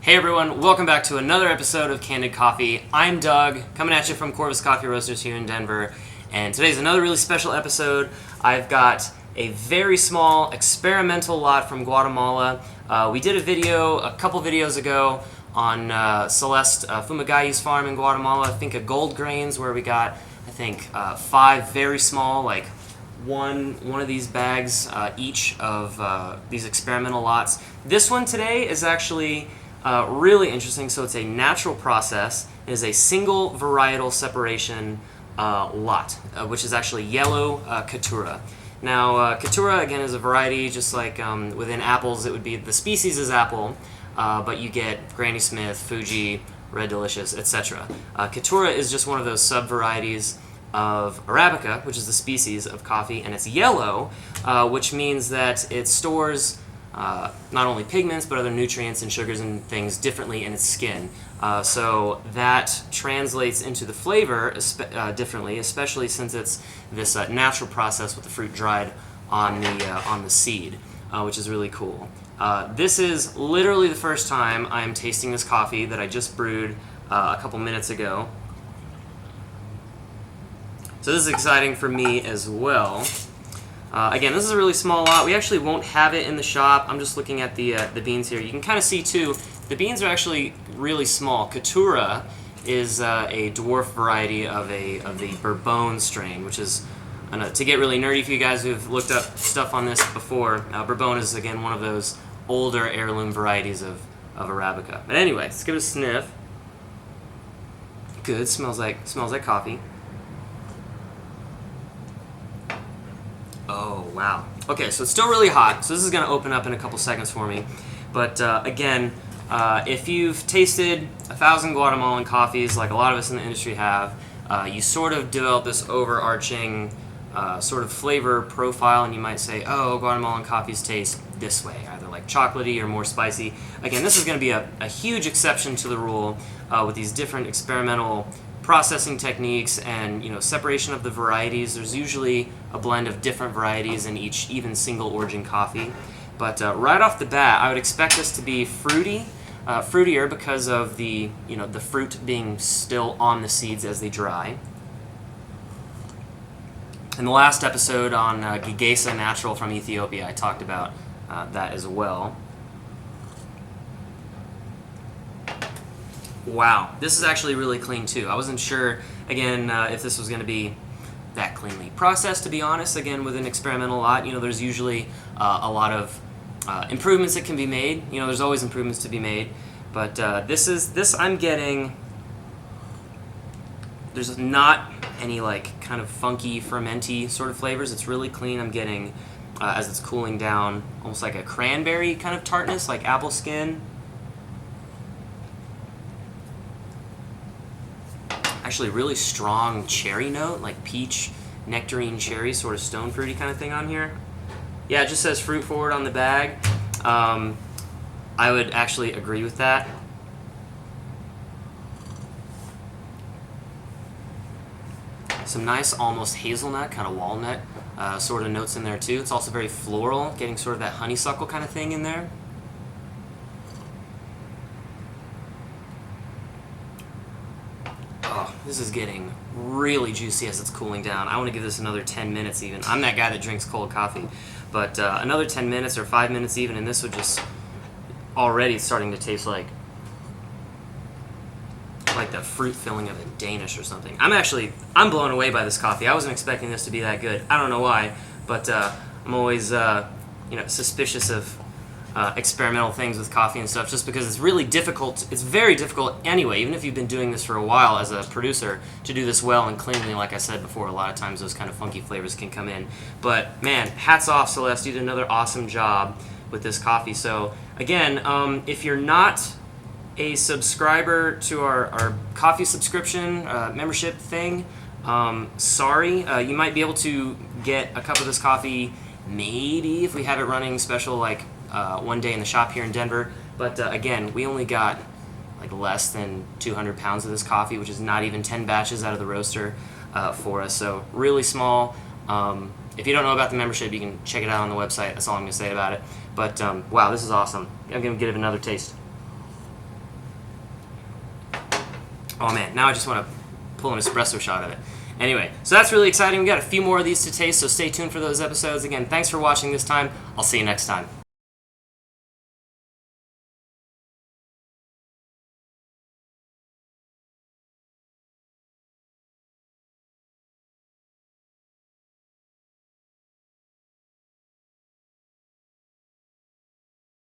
Hey everyone, welcome back to another episode of Candid Coffee. I'm Doug, coming at you from Corvus Coffee Roasters here in Denver, and today's another really special episode. I've got a very small experimental lot from Guatemala. We did a video a couple videos ago on Celeste Fumagalli's farm in Guatemala. I think of gold grains, where we got, five very small, like one of these bags each of these experimental lots. This one today is actually really interesting. So it's a natural process. It is a single varietal separation lot, which is actually yellow Caturra. Now, Caturra, again, is a variety, just like within apples, it would be, the species is apple, but you get Granny Smith, Fuji, Red Delicious, etc. Caturra is just one of those sub-varieties of Arabica, which is the species of coffee, and it's yellow, which means that it stores not only pigments but other nutrients and sugars and things differently in its skin. So that translates into the flavor differently, especially since it's this natural process with the fruit dried on the seed, which is really cool. This is literally the first time I'm tasting this coffee that I just brewed a couple minutes ago. So this is exciting for me as well. Again, this is a really small lot. We actually won't have it in the shop. I'm just looking at the beans here. You can kind of see too, the beans are actually really small. Caturra is a dwarf variety of the Bourbon strain, which is, to get really nerdy for you guys who've looked up stuff on this before, Bourbon is again one of those older heirloom varieties of Arabica. But anyway, let's give it a sniff. Good, smells like coffee. Oh, wow. Okay, so it's still really hot, so this is going to open up in a couple seconds for me. But again, if you've tasted 1,000 Guatemalan coffees, like a lot of us in the industry have, you sort of develop this overarching sort of flavor profile, and you might say, oh, Guatemalan coffees taste this way, either like chocolatey or more spicy. Again, this is going to be a huge exception to the rule with these different experimental processing techniques and separation of the varieties. There's usually a blend of different varieties in each even single origin coffee. But right off the bat, I would expect this to be fruitier because of the the fruit being still on the seeds as they dry. In the last episode on Gigesa Natural from Ethiopia, I talked about that as well. Wow, this is actually really clean too. I wasn't sure, again, if this was going to be that cleanly processed, to be honest. Again, with an experimental lot, there's usually a lot of improvements that can be made. There's always improvements to be made. But this I'm getting, there's not any like kind of funky, fermenty sort of flavors. It's really clean. I'm getting, as it's cooling down, almost like a cranberry kind of tartness, like apple skin. Actually really strong cherry note, like peach, nectarine, cherry, sort of stone fruity kind of thing on here. Yeah, it just says fruit forward on the bag. I would actually agree with that. Some nice almost hazelnut, kind of walnut sort of notes in there too. It's also very floral, getting sort of that honeysuckle kind of thing in there. This is getting really juicy as it's cooling down. I want to give this another 10 minutes even. I'm that guy that drinks cold coffee. But another 10 minutes or 5 minutes even, and this would just already starting to taste like the fruit filling of a Danish or something. I'm blown away by this coffee. I wasn't expecting this to be that good. I don't know why, but I'm always suspicious of experimental things with coffee and stuff, just because it's really difficult. It's very difficult anyway, even if you've been doing this for a while as a producer, to do this well and cleanly. Like I said before, a lot of times those kind of funky flavors can come in. But man, hats off, Celeste. You did another awesome job with this coffee. So again, if you're not a subscriber to our coffee subscription membership thing, sorry. You might be able to get a cup of this coffee maybe if we have it running special, like one day in the shop here in Denver. But again, we only got like less than 200 pounds of this coffee, which is not even 10 batches out of the roaster for us. So really small. If you don't know about the membership, you can check it out on the website. That's all I'm going to say about it. But wow, this is awesome. I'm going to give it another taste. Oh man, now I just want to pull an espresso shot of it. Anyway, so that's really exciting. We got a few more of these to taste, so stay tuned for those episodes. Again, thanks for watching this time. I'll see you next time.